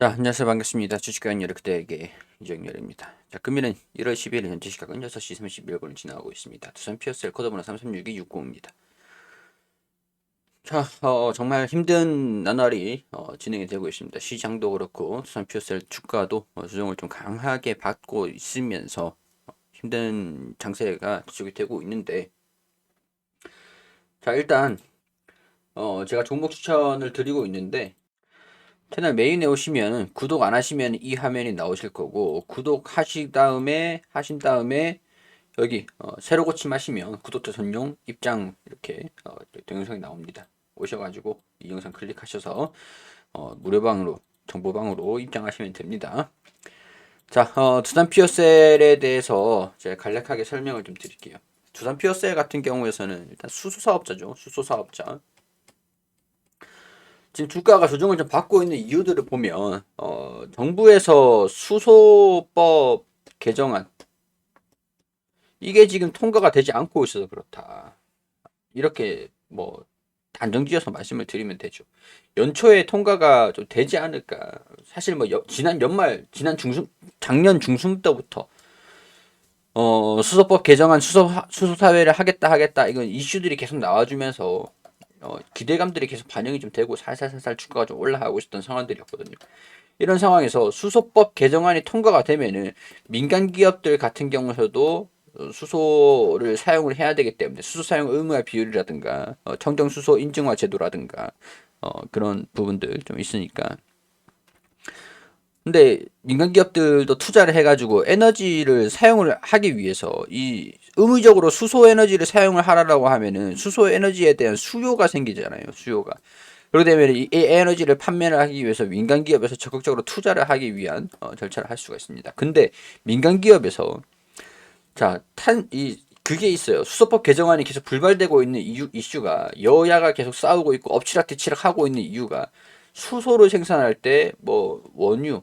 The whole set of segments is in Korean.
자, 안녕하세요. 반갑습니다. 주식왕 여러 그대에게 이정열입니다. 자, 금일은 1월 12일 현재 시각은 6시 31분을 지나가고 있습니다. 두산 피어셀 코드번호 336-260입니다. 자, 정말 힘든 나날이 진행이 되고 있습니다. 시장도 그렇고 두산 피어셀 주가도 조정을 좀 강하게 받고 있으면서 힘든 장세가 지속이 되고 있는데, 자, 일단 제가 종목 추천을 드리고 있는데, 채널 메인에 오시면 구독 안 하시면 이 화면이 나오실 거고, 구독하신 다음에 여기 새로 고침하시면 구독자 전용 입장 이렇게 동영상이 나옵니다. 오셔가지고 이 영상 클릭하셔서 무료방으로 정보방으로 입장하시면 됩니다. 자, 두산 피어셀에 대해서 제가 간략하게 설명을 좀 드릴게요. 두산 피어셀 같은 경우에서는 일단 수소 사업자죠. 수소 사업자. 지금 주가가 조정을 좀 받고 있는 이유들을 보면 정부에서 수소법 개정안 이게 지금 통과가 되지 않고 있어서 그렇다. 이렇게 뭐 단정지어서 말씀을 드리면 되죠. 연초에 통과가 좀 되지 않을까. 사실 뭐 지난 연말, 작년 중순 때부터 수소법 개정안 수소 사회를 하겠다 이건 이슈들이 계속 나와주면서 기대감들이 계속 반영이 좀 되고 살살살살 주가가 좀 올라가고 있었던 상황들이었거든요. 이런 상황에서 수소법 개정안이 통과가 되면은 민간 기업들 같은 경우에도 수소를 사용을 해야 되기 때문에 수소 사용 의무화 비율이라든가 청정 수소 인증화 제도라든가 그런 부분들 좀 있으니까. 근데 민간 기업들도 투자를 해가지고 에너지를 사용을 하기 위해서 이 의무적으로 수소 에너지를 사용을 하라고 하면은 수소 에너지에 대한 수요가 생기잖아요. 수요가. 그렇게 되면 이 에너지를 판매를 하기 위해서 민간 기업에서 적극적으로 투자를 하기 위한 절차를 할 수가 있습니다. 근데 민간 기업에서 그게 있어요. 수소법 개정안이 계속 불발되고 있는 이슈가 여야가 계속 싸우고 있고 엎치락뒤치락 하고 있는 이유가 수소를 생산할 때 뭐 원유,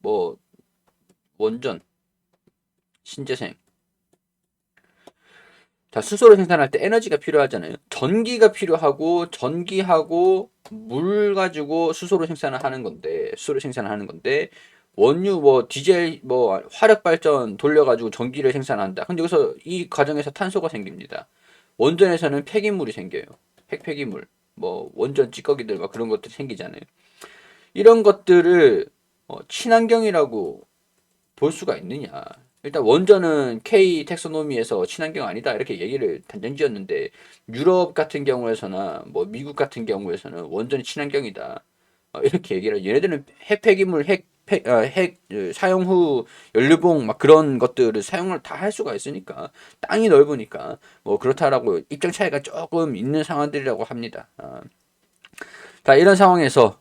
뭐 원전, 신재생. 자, 수소를 생산할 때 에너지가 필요하잖아요. 전기가 필요하고 전기하고 물 가지고 수소를 생산하는 건데 원유 뭐 디젤 뭐 화력 발전 돌려 가지고 전기를 생산한다. 근데 여기서 이 과정에서 탄소가 생깁니다. 원전에서는 폐기물이 생겨요. 핵폐기물. 뭐 원전 찌꺼기들 막 그런 것들이 생기잖아요. 이런 것들을 친환경이라고 볼 수가 있느냐. 일단 원전은 K 텍소노미에서 친환경 아니다 이렇게 얘기를 단정지었는데 유럽 같은 경우에서나 뭐 미국 같은 경우에서는 원전이 친환경이다 이렇게 얘기를 얘네들은 핵폐기물 핵 사용 후 연료봉 막 그런 것들을 사용을 다 할 수가 있으니까 땅이 넓으니까 뭐 그렇다라고 입장 차이가 조금 있는 상황들이라고 합니다. 자, 이런 상황에서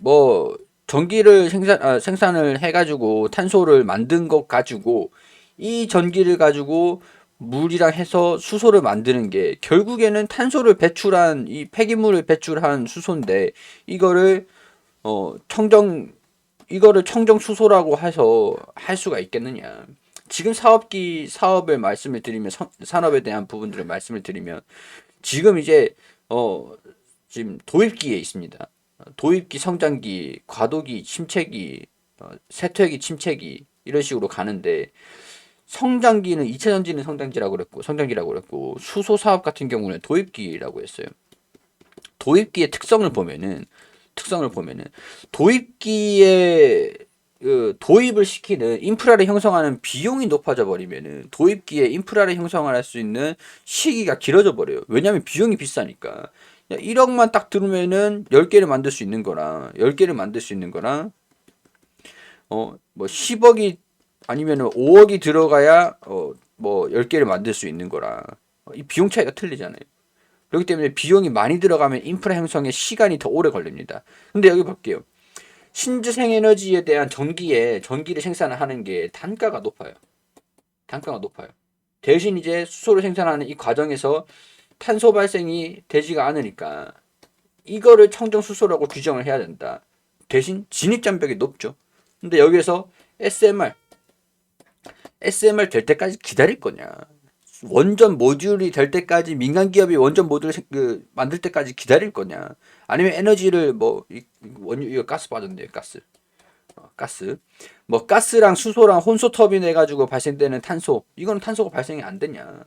뭐 전기를 생산을 해가지고 탄소를 만든 것 가지고 이 전기를 가지고 물이랑 해서 수소를 만드는 게 결국에는 탄소를 배출한 이 폐기물을 배출한 수소인데 이거를 어 청정 청정 수소라고 해서 할 수가 있겠느냐? 지금 사업을 말씀을 드리면 산업에 대한 부분들을 말씀을 드리면 지금 이제 어 지금 도입기에 있습니다. 도입기, 성장기, 과도기, 침체기, 세퇴기, 침체기 이런 식으로 가는데 성장기는 2차 전지는 성장기라고 그랬고 수소 사업 같은 경우는 도입기라고 했어요. 도입기의 특성을 보면은 도입기에 도입을 시키는 인프라를 형성하는 비용이 높아져 버리면은 도입기에 인프라를 형성할 수 있는 시기가 길어져 버려요. 왜냐하면 비용이 비싸니까. 1억만 딱 들으면은 10개를 만들 수 있는 거랑 10개를 만들 수 있는 거랑 뭐 10억이 아니면은 5억이 들어가야 뭐 10개를 만들 수 있는 거랑 이 비용 차이가 틀리잖아요. 그렇기 때문에 비용이 많이 들어가면 인프라 형성에 시간이 더 오래 걸립니다. 근데 여기 볼게요. 신재생 에너지에 대한 전기를 생산을 하는 게 단가가 높아요. 단가가 높아요. 대신 이제 수소를 생산하는 이 과정에서 탄소 발생이 되지가 않으니까 이거를 청정 수소라고 규정을 해야 된다. 대신 진입 장벽이 높죠. 근데 여기에서 SMR 될 때까지 기다릴 거냐? 원전 모듈이 될 때까지 민간 기업이 원전 모듈 만들 때까지 기다릴 거냐? 아니면 에너지를 뭐 원유 이거 가스 빠졌네요. 가스. 뭐 가스랑 수소랑 혼소 터빈 해가지고 발생되는 탄소. 이거는 탄소가 발생이 안 되냐?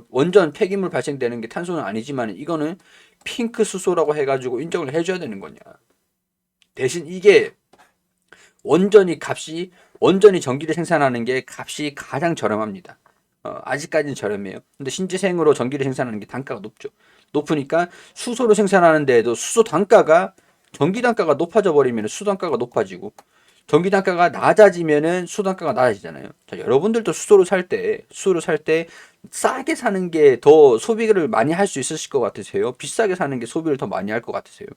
원전 폐기물 발생되는 게 탄소는 아니지만 이거는 핑크 수소라고 해가지고 인정을 해줘야 되는 거냐? 대신 이게 원전이 전기를 생산하는 게 값이 가장 저렴합니다. 아직까지는 저렴해요. 근데 신재생으로 전기를 생산하는 게 단가가 높죠. 높으니까 수소를 생산하는데도 수소 단가가 전기 단가가 높아져 버리면 수소 단가가 높아지고 전기 단가가 낮아지면은 수소 단가가 낮아지잖아요. 자, 여러분들도 수소를 살 때 싸게 사는 게 더 소비를 많이 할 수 있으실 것 같으세요? 비싸게 사는 게 소비를 더 많이 할 것 같으세요?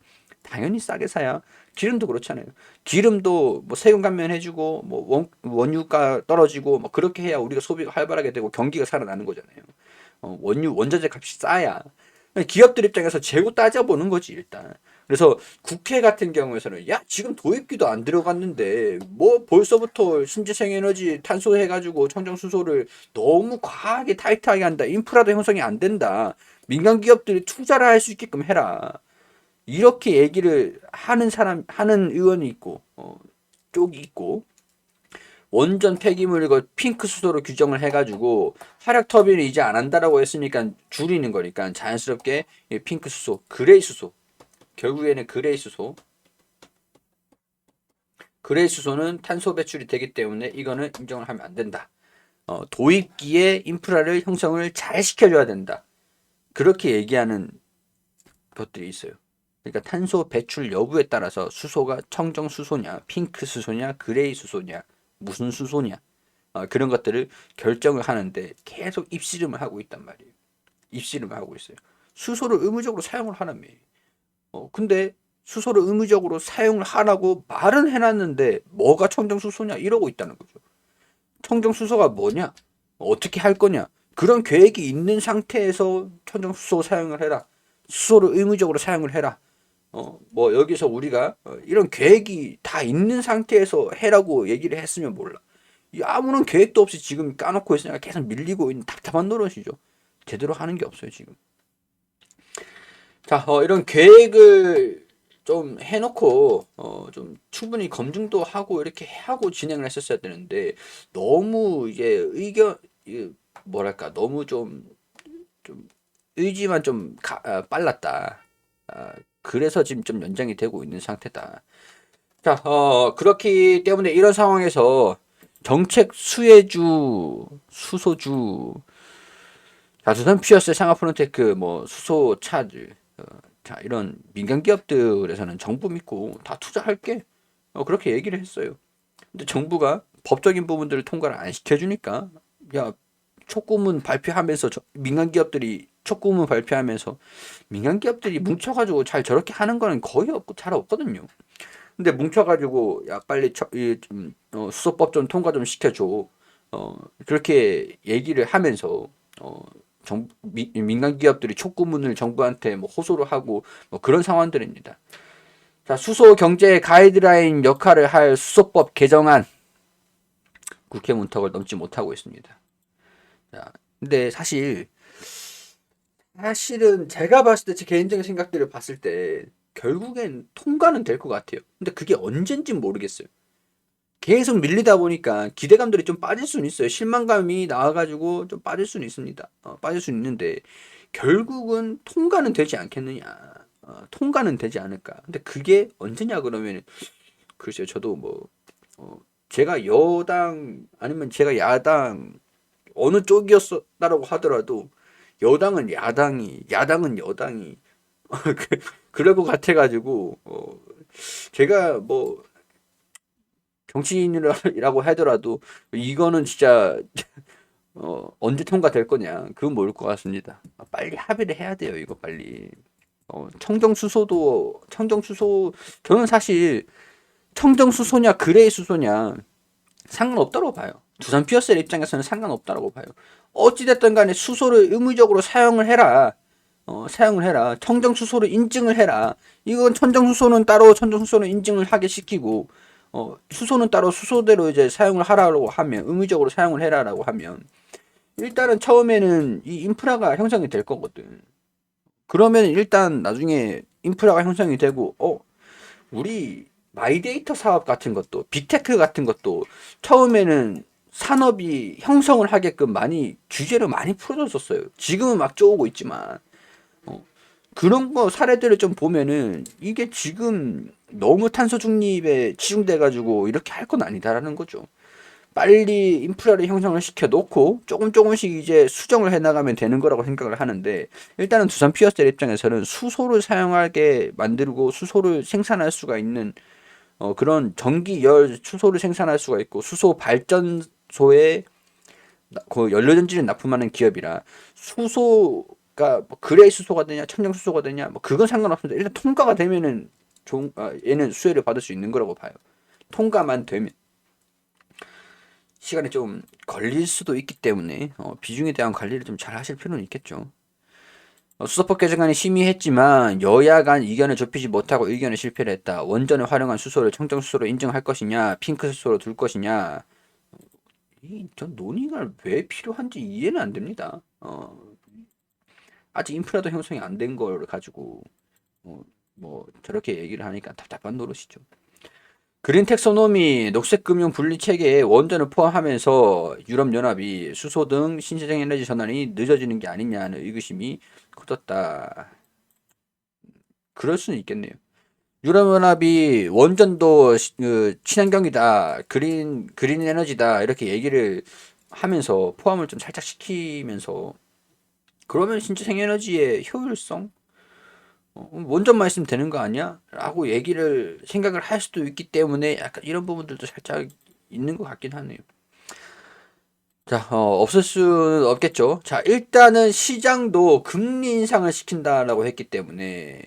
당연히 싸게 사야. 기름도 그렇잖아요. 기름도 뭐 세금 감면해주고 뭐 원유가 떨어지고 뭐 그렇게 해야 우리가 소비가 활발하게 되고 경기가 살아나는 거잖아요. 원자재 값이 싸야. 기업들 입장에서 재고 따져보는 거지 일단. 그래서 국회 같은 경우에서는 야 지금 도입기도 안 들어갔는데 뭐 벌써부터 신재생 에너지 탄소 해가지고 청정수소를 너무 과하게 타이트하게 한다. 인프라도 형성이 안 된다. 민간 기업들이 투자를 할 수 있게끔 해라. 이렇게 얘기를 하는 의원이 있고 쪽이 있고 원전 폐기물 이거 핑크 수소로 규정을 해가지고 화력 터빈을 이제 안 한다라고 했으니까 줄이는 거니까 자연스럽게 핑크 수소, 그레이 수소 결국에는 그레이 수소는 탄소 배출이 되기 때문에 이거는 인정을 하면 안 된다. 도입기에 인프라를 형성을 잘 시켜줘야 된다. 그렇게 얘기하는 것들이 있어요. 그러니까 탄소 배출 여부에 따라서 수소가 청정 수소냐, 핑크 수소냐, 그레이 수소냐, 무슨 수소냐 그런 것들을 결정을 하는데 계속 입씨름을 하고 있단 말이에요. 입씨름을 하고 있어요. 수소를 의무적으로 사용을 하라며. 근데 수소를 의무적으로 사용을 하라고 말은 해놨는데 뭐가 청정 수소냐 이러고 있다는 거죠. 청정 수소가 뭐냐? 어떻게 할 거냐? 그런 계획이 있는 상태에서 청정 수소 사용을 해라. 수소를 의무적으로 사용을 해라. 뭐 여기서 우리가 이런 계획이 다 있는 상태에서 해라고 얘기를 했으면 몰라. 아무런 계획도 없이 지금 까놓고 있으니까 계속 밀리고 있는 답답한 노릇이죠. 제대로 하는 게 없어요 지금. 자, 이런 계획을 좀 해놓고 좀 충분히 검증도 하고 이렇게 하고 진행을 했었어야 되는데 너무 이제 뭐랄까 너무 좀 의지만 좀 빨랐다. 그래서 지금 좀 연장이 되고 있는 상태다. 자, 그렇기 때문에 이런 상황에서 정책 수소주, 자, 두산 피어스, 상하프론테크, 뭐 수소차들, 자 이런 민간 기업들에서는 정부 믿고 다 투자할게. 그렇게 얘기를 했어요. 근데 정부가 법적인 부분들을 통과를 안 시켜주니까 야 촉구문 발표하면서 민간 기업들이 촉구문 발표하면서 민간 기업들이 뭉쳐가지고 잘 저렇게 하는 거는 거의 없고 잘 없거든요. 근데 뭉쳐가지고 야 빨리 수소법 좀 통과 좀 시켜줘. 그렇게 얘기를 하면서 민간 기업들이 촉구문을 정부한테 뭐 호소를 하고 뭐 그런 상황들입니다. 자, 수소 경제 가이드라인 역할을 할 수소법 개정안 국회 문턱을 넘지 못하고 있습니다. 자, 근데 사실은 제가 봤을 때 제 개인적인 생각들을 봤을 때 결국엔 통과는 될 것 같아요. 근데 그게 언젠진 모르겠어요. 계속 밀리다 보니까 기대감들이 좀 빠질 수는 있어요. 실망감이 나와가지고 좀 빠질 수는 있습니다. 빠질 수는 있는데 결국은 통과는 되지 않겠느냐. 통과는 되지 않을까. 근데 그게 언제냐 그러면 글쎄요. 저도 뭐 제가 여당 아니면 제가 야당 어느 쪽이었다라고 하더라도 여당은 야당은 여당이 그럴 것 같아가지고 제가 뭐 정치인이라고 하더라도 이거는 진짜 언제 통과될 거냐 그건 모를 것 같습니다. 빨리 합의를 해야 돼요 이거 빨리. 청정수소 저는 사실 청정수소냐 그레이 수소냐 상관없다고 봐요. 두산 피어셀 입장에서는 상관없다고 봐요. 어찌됐든 간에 수소를 의무적으로 사용을 해라. 사용을 해라. 청정수소를 인증을 해라. 이건 청정수소는 따로 청정수소는 인증을 하게 시키고 수소는 따로 수소대로 이제 사용을 하라고 하면 의무적으로 사용을 해라라고 하면 일단은 처음에는 이 인프라가 형성이 될 거거든. 그러면 일단 나중에 인프라가 형성이 되고, 우리 마이데이터 사업 같은 것도, 빅테크 같은 것도 처음에는 산업이 형성을 하게끔 많이 규제를 많이 풀어줬었어요. 지금은 막 쪼오고 있지만, 어, 그런 거 사례들을 좀 보면은 이게 지금 너무 탄소 중립에 치중돼 가지고 이렇게 할 건 아니다라는 거죠. 빨리 인프라를 형성을 시켜 놓고 조금 조금씩 이제 수정을 해 나가면 되는 거라고 생각을 하는데, 일단은 두산 피어스텔 입장에서는 수소를 사용하게 만들고 수소를 생산할 수가 있는 그런 전기 열 수소를 생산할 수가 있고, 수소 발전소에 그 연료전지를 납품하는 기업이라, 수소가 뭐 그레이 수소가 되냐 청정 수소가 되냐 뭐 그건 상관없습니다. 일단 통과가 되면은 얘는 수혜를 받을 수 있는 거라고 봐요. 통과만 되면. 시간이 좀 걸릴 수도 있기 때문에 비중에 대한 관리를 좀 잘 하실 필요는 있겠죠. 수소법 개정안이 심의했지만 여야 간 의견을 좁히지 못하고 의견에 실패를 했다. 원전을 활용한 수소를 청정수소로 인정할 것이냐, 핑크수소로 둘 것이냐. 전 논의가 왜 필요한지 이해는 안 됩니다. 아직 인프라도 형성이 안 된 걸 가지고 뭐 저렇게 얘기를 하니까 답답한 노릇이죠. 그린 텍소노미 녹색금융 분리 체계에 원전을 포함하면서 유럽연합이 수소 등 신재생 에너지 전환이 늦어지는 게 아니냐는 의구심이 커졌다. 그럴 수는 있겠네요. 유럽연합이 원전도 친환경이다, 그린 에너지다 이렇게 얘기를 하면서 포함을 좀 살짝 시키면서, 그러면 신재생 에너지의 효율성, 원전만 있으면 되는 거 아니야? 라고 얘기를 생각을 할 수도 있기 때문에 약간 이런 부분들도 살짝 있는 것 같긴 하네요. 자, 없을 수는 없겠죠. 자, 일단은 시장도 금리 인상을 시킨다라고 했기 때문에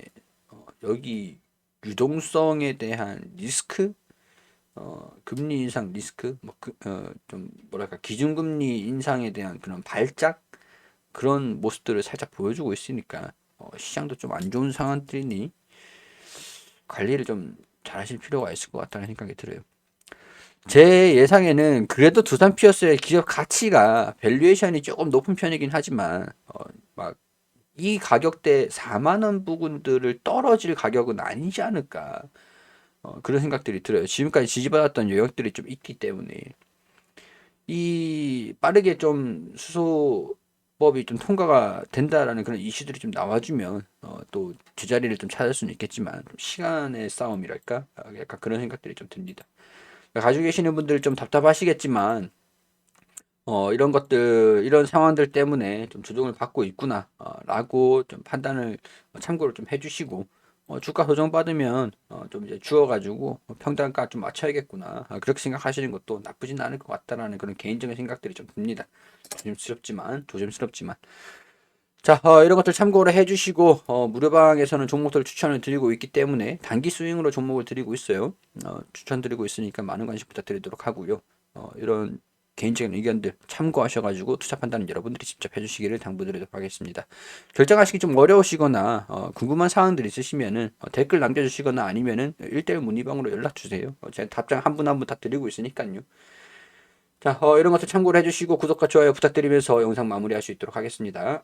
여기 유동성에 대한 리스크, 금리 인상 리스크, 좀 뭐랄까 기준금리 인상에 대한 그런 발작, 그런 모습들을 살짝 보여주고 있으니까 시장도 좀 안 좋은 상황들이니 관리를 좀 잘하실 필요가 있을 것 같다는 생각이 들어요. 제 예상에는 그래도 두산 피어스의 기업 가치가 밸류에이션이 조금 높은 편이긴 하지만 막 이 가격대 4만 원 부근들을 떨어질 가격은 아니지 않을까, 그런 생각들이 들어요. 지금까지 지지받았던 영역들이 좀 있기 때문에 이 빠르게 좀 수소법이 좀 통과가 된다라는 그런 이슈들이 좀 나와주면 또 제자리를 좀 찾을 수는 있겠지만 좀 시간의 싸움이랄까, 약간 그런 생각들이 좀 듭니다. 가지고 계시는 분들 좀 답답하시겠지만 이런 것들, 이런 상황들 때문에 좀 조정을 받고 있구나 라고 좀 판단을 참고를 좀 해주시고, 주가 조정 받으면 좀 이제 주어가지고 평단가 좀 맞춰야겠구나, 그렇게 생각하시는 것도 나쁘진 않을 것 같다라는 그런 개인적인 생각들이 좀 듭니다. 조심스럽지만 자, 이런 것들 참고를 해주시고, 무료방에서는 종목들 추천을 드리고 있기 때문에 단기 스윙으로 종목을 드리고 있어요. 추천드리고 있으니까 많은 관심 부탁드리도록 하고요. 이런 개인적인 의견들 참고하셔가지고 투자 판단은 여러분들이 직접 해주시기를 당부드리도록 하겠습니다. 결정하시기 좀 어려우시거나 궁금한 사항들 있으시면은 댓글 남겨주시거나 아니면은 1대1 문의방으로 연락 주세요. 제가 답장 한 분 한 분 다 드리고 있으니까요. 자, 이런 것들 참고를 해주시고 구독과 좋아요 부탁드리면서 영상 마무리할 수 있도록 하겠습니다.